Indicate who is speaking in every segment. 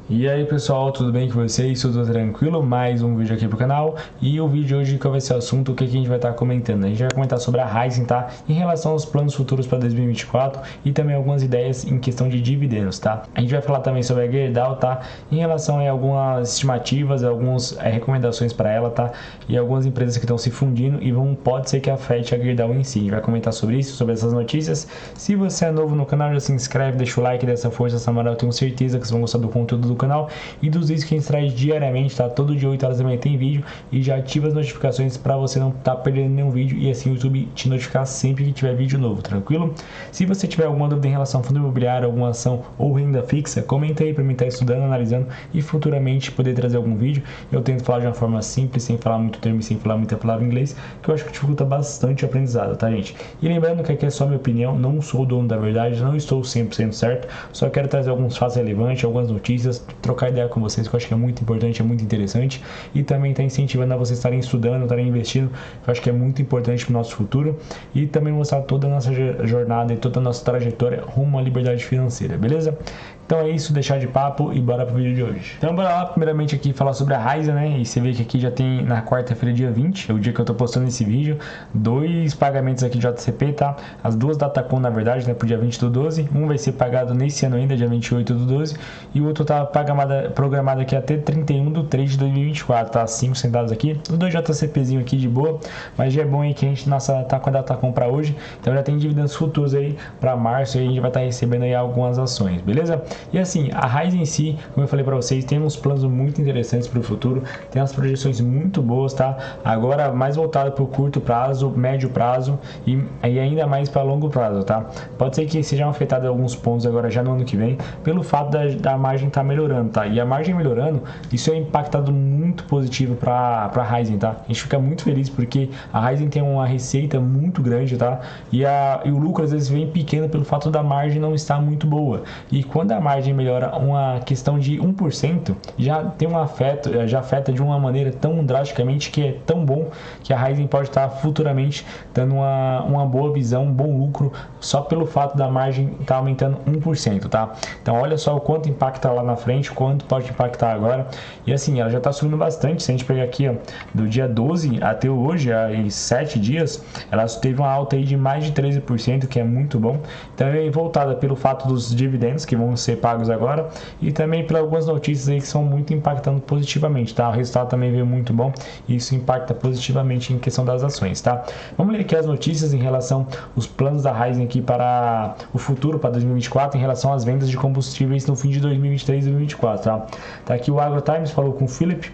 Speaker 1: E aí pessoal, tudo bem com vocês? Tudo tranquilo? Mais um vídeo aqui pro canal. E o vídeo de hoje, qual vai ser o assunto, o que a gente vai estar comentando? A gente vai comentar sobre a Ryzen, tá? Em relação aos planos futuros para 2024 e também algumas ideias em questão de dividendos, tá? A gente vai falar também sobre a Gerdau, tá? Em relação a algumas estimativas, algumas recomendações para ela, tá? E algumas empresas que estão se fundindo e pode ser que afete a Gerdau em si. A gente vai comentar sobre isso, sobre essas notícias. Se você é novo no canal, já se inscreve, deixa o like, dessa força, essa moral. Eu tenho certeza que vocês vão gostar do conteúdo do canal e dos vídeos que a gente traz diariamente, tá? Todo dia 8 horas da manhã tem vídeo e já ativa as notificações para você não estar perdendo nenhum vídeo e assim o YouTube te notificar sempre que tiver vídeo novo, tranquilo? Se você tiver alguma dúvida em relação ao fundo imobiliário, alguma ação ou renda fixa, comenta aí para mim estar estudando, analisando e futuramente poder trazer algum vídeo. Eu tento falar de uma forma simples, sem falar muito termo e sem falar muita palavra em inglês, que eu acho que dificulta bastante o aprendizado, tá, gente? E lembrando que aqui é só minha opinião, não sou o dono da verdade, não estou 100% certo, só quero trazer alguns fatos relevantes, algumas notícias, trocar ideia com vocês, que eu acho que é muito importante, é muito interessante, e também está incentivando a vocês estarem estudando, estarem investindo, que eu acho que é muito importante para o nosso futuro, e também mostrar toda a nossa jornada e toda a nossa trajetória rumo à liberdade financeira, beleza? Então é isso, deixar de papo e bora pro vídeo de hoje. Então bora lá, primeiramente aqui falar sobre a Ryzen, né? E você vê que aqui já tem na quarta-feira, dia 20, é o dia que eu tô postando esse vídeo, dois pagamentos aqui de JCP, tá? As duas Datacom, na verdade, né? Pro dia 20 do 12, um vai ser pagado nesse ano ainda, dia 28 do 12, e o outro tá programado aqui até 31 do 3 de 2024, tá? 5 centavos aqui, os dois JCPzinho aqui de boa, mas já é bom aí que a gente tá com a Datacom pra hoje, então já tem dividendos futuros aí pra março e a gente vai estar recebendo aí algumas ações, beleza? E assim, a Ryzen em si, como eu falei para vocês, tem uns planos muito interessantes para o futuro, tem umas projeções muito boas, tá? Agora mais voltado para o curto prazo, médio prazo e ainda mais para longo prazo, tá? Pode ser que sejam afetados alguns pontos agora já no ano que vem, pelo fato da margem estar melhorando, tá? E a margem melhorando, isso é impactado muito positivo para a Ryzen, tá? A gente fica muito feliz porque a Ryzen tem uma receita muito grande, tá? E o lucro às vezes vem pequeno pelo fato da margem não estar muito boa. E quando a margem melhora uma questão de 1%, já tem um afeto, já afeta de uma maneira tão drasticamente que é tão bom que a Ryzen pode estar futuramente dando uma boa visão, um bom lucro só pelo fato da margem estar aumentando 1%, tá? Então olha só o quanto impacta lá na frente, quanto pode impactar agora. E assim, ela já está subindo bastante. Se a gente pegar aqui, ó, do dia 12 até hoje, em 7 dias, ela teve uma alta aí de mais de 13%, que é muito bom. Também voltada pelo fato dos dividendos que vão ser pagos agora e também por algumas notícias aí que são muito impactando positivamente, tá? O resultado também veio muito bom e isso impacta positivamente em questão das ações, tá? Vamos ler aqui as notícias em relação aos planos da Ryzen aqui para o futuro, para 2024, em relação às vendas de combustíveis no fim de 2023 e 2024, tá? Tá aqui o AgroTimes falou com o Philip,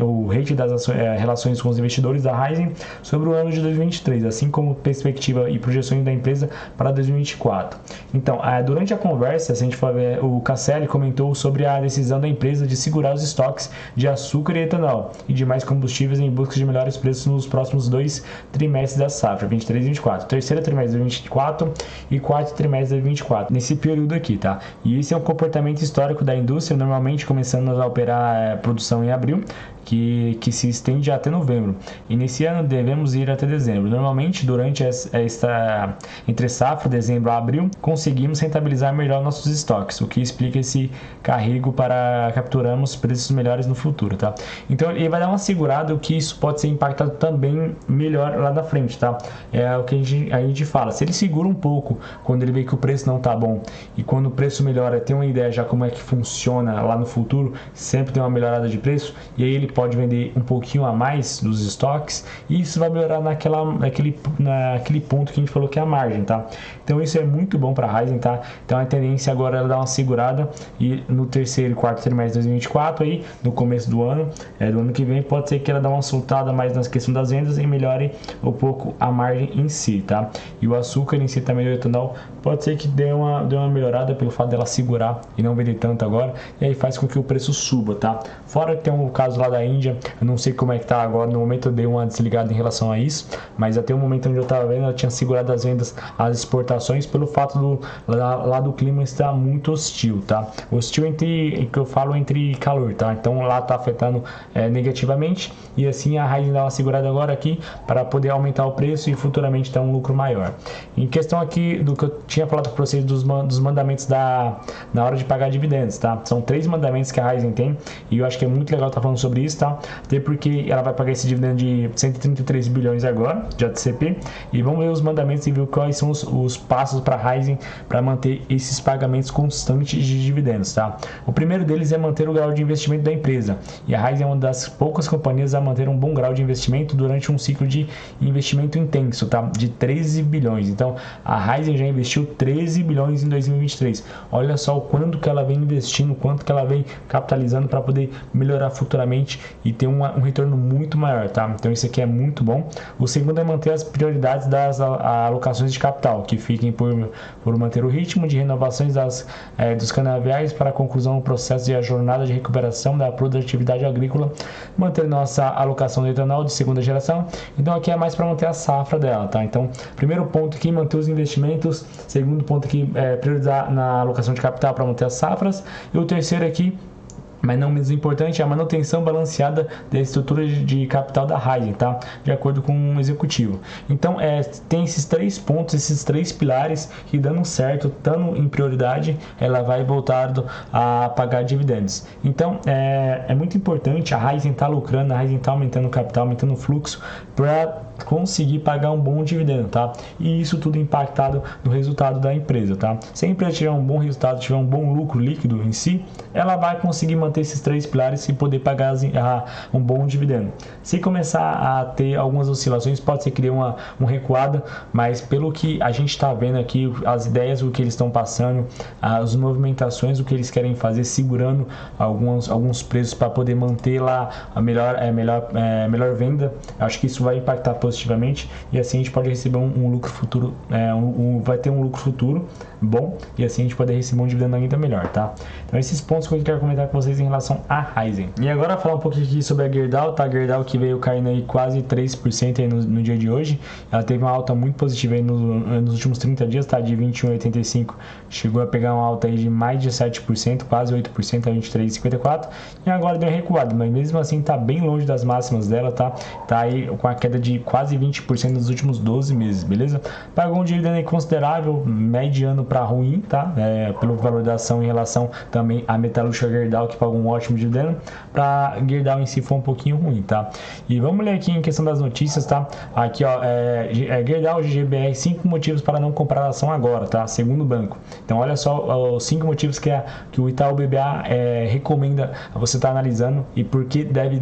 Speaker 1: o rate das ações, relações com os investidores da Ryzen sobre o ano de 2023, assim como perspectiva e projeções da empresa para 2024. Então, durante a conversa, se a gente for ver, o Casselli comentou sobre a decisão da empresa de segurar os estoques de açúcar e etanol e demais combustíveis em busca de melhores preços nos próximos dois trimestres da safra, 23 e 24, terceiro trimestre de 24 e quarto trimestre de 24, nesse período aqui, tá? E esse é um comportamento histórico da indústria, normalmente começando a operar produção em abril, que se estende até novembro. E nesse ano devemos ir até dezembro. Normalmente, durante esta entre safra, dezembro a abril, conseguimos rentabilizar melhor nossos estoques, o que explica esse carrego para capturarmos preços melhores no futuro, tá? Então, ele vai dar uma segurada, o que isso pode ser impactado também melhor lá na frente, tá? É o que a gente fala. Se ele segura um pouco quando ele vê que o preço não tá bom e quando o preço melhora, tem uma ideia já como é que funciona lá no futuro, sempre tem uma melhorada de preço e aí ele pode vender um pouquinho a mais dos estoques e isso vai melhorar naquele ponto que a gente falou que é a margem, tá? Então isso é muito bom para a Ryzen, tá? Então a tendência agora é ela dar uma segurada e no terceiro e quarto trimestre de 2024 aí, no começo do ano que vem, pode ser que ela dê uma soltada mais na questão das vendas e melhore um pouco a margem em si, tá? E o açúcar em si também, o etanol, pode ser que dê uma melhorada pelo fato dela segurar e não vender tanto agora, e aí faz com que o preço suba, tá? Fora que tem um caso lá da Índia, eu não sei como é que tá agora, no momento eu dei uma desligada em relação a isso, mas até o momento onde eu estava vendo, ela tinha segurado as vendas, as exportações, pelo fato lá do clima estar muito hostil, tá? Hostil que eu falo entre calor, tá? Então lá tá afetando negativamente, e assim a Ryzen dá uma segurada agora aqui para poder aumentar o preço e futuramente ter um lucro maior. Em questão aqui do que eu tinha falado para vocês dos mandamentos na hora de pagar dividendos, tá? São 3 mandamentos que a Ryzen tem, e eu acho que é muito legal estar falando sobre isso, tá? Até porque ela vai pagar esse dividendo de 133 bilhões agora, de ATCP, e vamos ver os mandamentos e ver quais são os passos para a Ryzen para manter esses pagamentos constantes de dividendos, tá? O primeiro deles é manter o grau de investimento da empresa, e a Ryzen é uma das poucas companhias a manter um bom grau de investimento durante um ciclo de investimento intenso, tá? De 13 bilhões. Então, a Ryzen já investiu 13 bilhões em 2023. Olha só o quanto que ela vem investindo, quanto que ela vem capitalizando para poder melhorar futuramente e ter um retorno muito maior, tá? Então, isso aqui é muito bom. O segundo é manter as prioridades das alocações de capital, que fiquem por manter o ritmo de renovações dos canaviais para a conclusão do processo e a jornada de recuperação da produtividade agrícola, manter nossa alocação de etanol de segunda geração. Então aqui é mais para manter a safra dela, tá? Então, primeiro ponto aqui, manter os investimentos. Segundo ponto aqui, priorizar na alocação de capital para manter as safras. E o terceiro aqui, mas não menos importante, é a manutenção balanceada da estrutura de capital da Ryzen, tá? De acordo com o executivo. Então, tem esses 3 pontos, esses 3 pilares que, dando certo, estando em prioridade, ela vai voltar a pagar dividendos. Então, é muito importante, a Ryzen tá lucrando, a Ryzen tá aumentando o capital, aumentando o fluxo para conseguir pagar um bom dividendo, tá? E isso tudo impactado no resultado da empresa, tá? Se a empresa tiver um bom resultado, tiver um bom lucro líquido em si, ela vai conseguir manter esses 3 pilares e poder pagar um bom dividendo. Se começar a ter algumas oscilações, pode ser que dê uma recuada, mas pelo que a gente está vendo aqui, as ideias, o que eles estão passando, as movimentações, o que eles querem fazer, segurando alguns preços para poder manter lá a melhor venda, acho que isso vai impactar positivamente, e assim a gente pode receber um lucro futuro, vai ter um lucro futuro bom, e assim a gente pode receber um dividendo ainda melhor, tá? Então esses pontos que eu quero comentar com vocês em relação à Ryzen. E agora falar um pouquinho aqui sobre a Gerdau, tá? A Gerdau que veio caindo aí quase 3% aí no dia de hoje. Ela teve uma alta muito positiva aí nos últimos 30 dias, tá? De 21,85 chegou a pegar uma alta aí de mais de 7%, quase 8% a 23,54, e agora deu uma recuada, mas mesmo assim tá bem longe das máximas dela, tá? Tá aí com a queda de quase 20% nos últimos 12 meses, beleza? Pagou um dividendo aí considerável, mediano para ruim, tá? Pelo valor da ação em relação também à metalúrgica Gerdau, que pagou um ótimo dividendo. Para Gerdau em si foi um pouquinho ruim, tá? E vamos ler aqui em questão das notícias, tá? Aqui, ó, Gerdau GGBR, 5 motivos para não comprar a ação agora, tá? Segundo o banco. Então, olha só os 5 motivos que o Itaú BBA recomenda você estar analisando e por que deve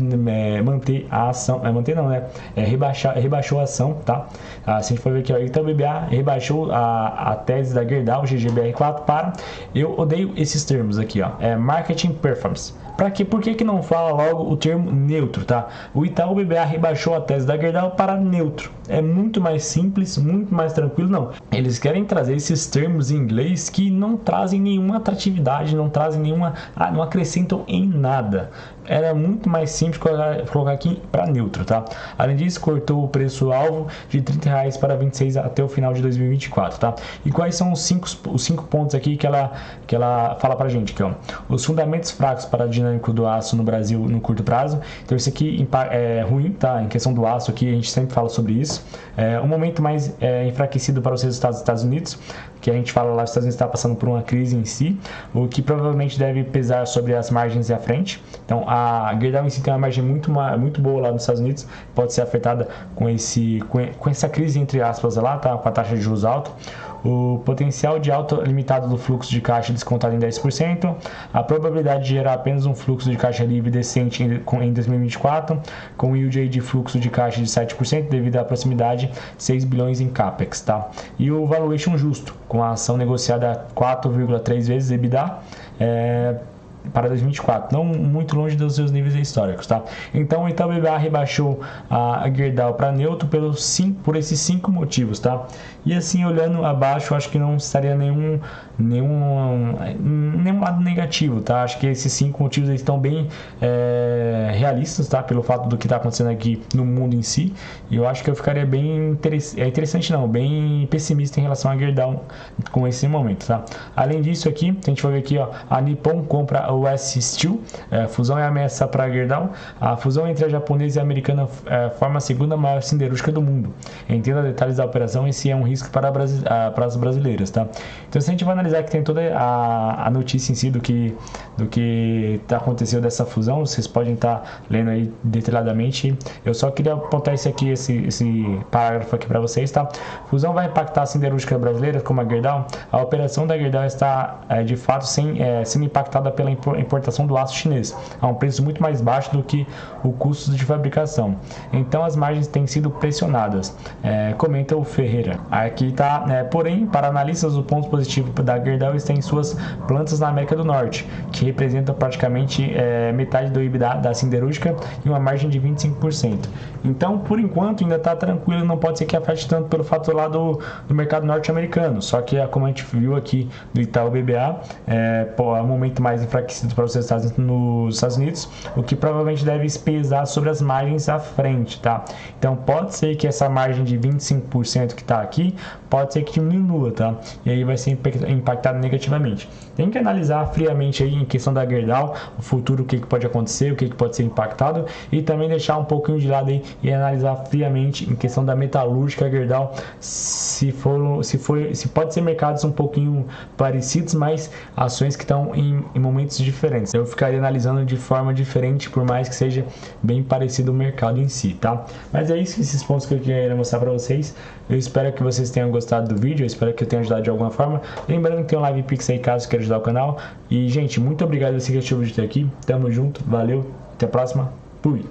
Speaker 1: manter a ação, manter não, né? Rebaixou a ação, tá? Se a gente for ver aqui, ó, o Itaú BBA rebaixou a tese da Gerdau GGBR4 para, eu odeio esses termos aqui, ó, marketing performance. Para quê? Por que não fala logo o termo neutro, tá? O Itaú BBA rebaixou a tese da Gerdau para neutro. É muito mais simples, muito mais tranquilo. Não, eles querem trazer esses termos em inglês que não trazem nenhuma atratividade, não trazem não acrescentam em nada. Era muito mais simples colocar aqui para neutro, tá? Além disso, cortou o preço-alvo de R$30 para R$26 até o final de 2024, tá? E quais são os cinco pontos aqui que ela fala pra gente aqui, ó? Os fundamentos fracos para a dinâmica do aço no Brasil no curto prazo. Então isso aqui é ruim, tá? Em questão do aço aqui, a gente sempre fala sobre isso. Um momento mais enfraquecido para os resultados dos Estados Unidos, que a gente fala lá, os Estados Unidos está passando por uma crise em si, o que provavelmente deve pesar sobre as margens à frente. Então a Gerdau em si tem uma margem muito boa lá nos Estados Unidos, pode ser afetada com essa crise entre aspas lá, tá? Com a taxa de juros alta. O potencial de alta limitado do fluxo de caixa descontado em 10%, a probabilidade de gerar apenas um fluxo de caixa livre decente em 2024, com yield de fluxo de caixa de 7% devido à proximidade 6 bilhões em capex, tá? E o valuation justo, com a ação negociada a 4,3 vezes EBITDA, para 2024, não muito longe dos seus níveis históricos, tá? Então o Itaú BBA rebaixou a Gerdau para neutro por esses 5 motivos, tá? E assim, olhando abaixo, acho que não estaria nenhum lado negativo, tá? Acho que esses 5 motivos estão bem realistas, tá? Pelo fato do que está acontecendo aqui no mundo em si. E eu acho que eu ficaria bem bem pessimista em relação a Gerdau com esse momento, tá? Além disso aqui, a gente vai ver aqui, ó, a Nippon compra o US Steel, fusão é ameaça para a Gerdau. A fusão entre a japonesa e a americana forma a segunda maior siderúrgica do mundo. Entenda detalhes da operação, esse é um risco para as brasileiras, tá? Então, se a gente vai analisar que tem toda a notícia em si do que aconteceu dessa fusão, vocês podem estar lendo aí detalhadamente. Eu só queria apontar esse parágrafo aqui para vocês, tá? Fusão vai impactar a siderúrgica brasileira como a Gerdau. A operação da Gerdau está de fato sendo impactada pela importação do aço chinês a um preço muito mais baixo do que o custo de fabricação. Então as margens têm sido pressionadas, comenta o Ferreira. Aqui está, porém, para analistas, o ponto positivo da Gerdau está em suas plantas na América do Norte, que representam praticamente metade do EBITDA da siderúrgica e uma margem de 25%. Então, por enquanto, ainda está tranquilo, não pode ser que afete tanto pelo fato lá do mercado norte-americano. Só que, como a gente viu aqui do Itaú BBA, é um momento mais enfraquecido para os nos Estados Unidos, o que provavelmente deve pesar sobre as margens à frente, tá? Então, pode ser que essa margem de 25% que está aqui, pode ser que diminua, tá? E aí vai ser impactado negativamente. Tem que analisar friamente aí em questão da Gerdau, o futuro, o que pode acontecer, o que pode ser impactado, e também deixar um pouquinho de lado aí e analisar friamente em questão da metalúrgica Gerdau, se pode ser mercados um pouquinho parecidos, mas ações que estão em momentos diferentes. Eu ficaria analisando de forma diferente, por mais que seja bem parecido o mercado em si, tá? Mas é isso, esses pontos que eu queria mostrar para vocês. Eu espero que vocês tenham gostado do vídeo, eu espero que eu tenha ajudado de alguma forma. Lembrando que tem um Live Pix aí caso queira ajudar o canal. E, gente, muito obrigado por assistir o vídeo até aqui. Tamo junto, valeu, até a próxima, fui!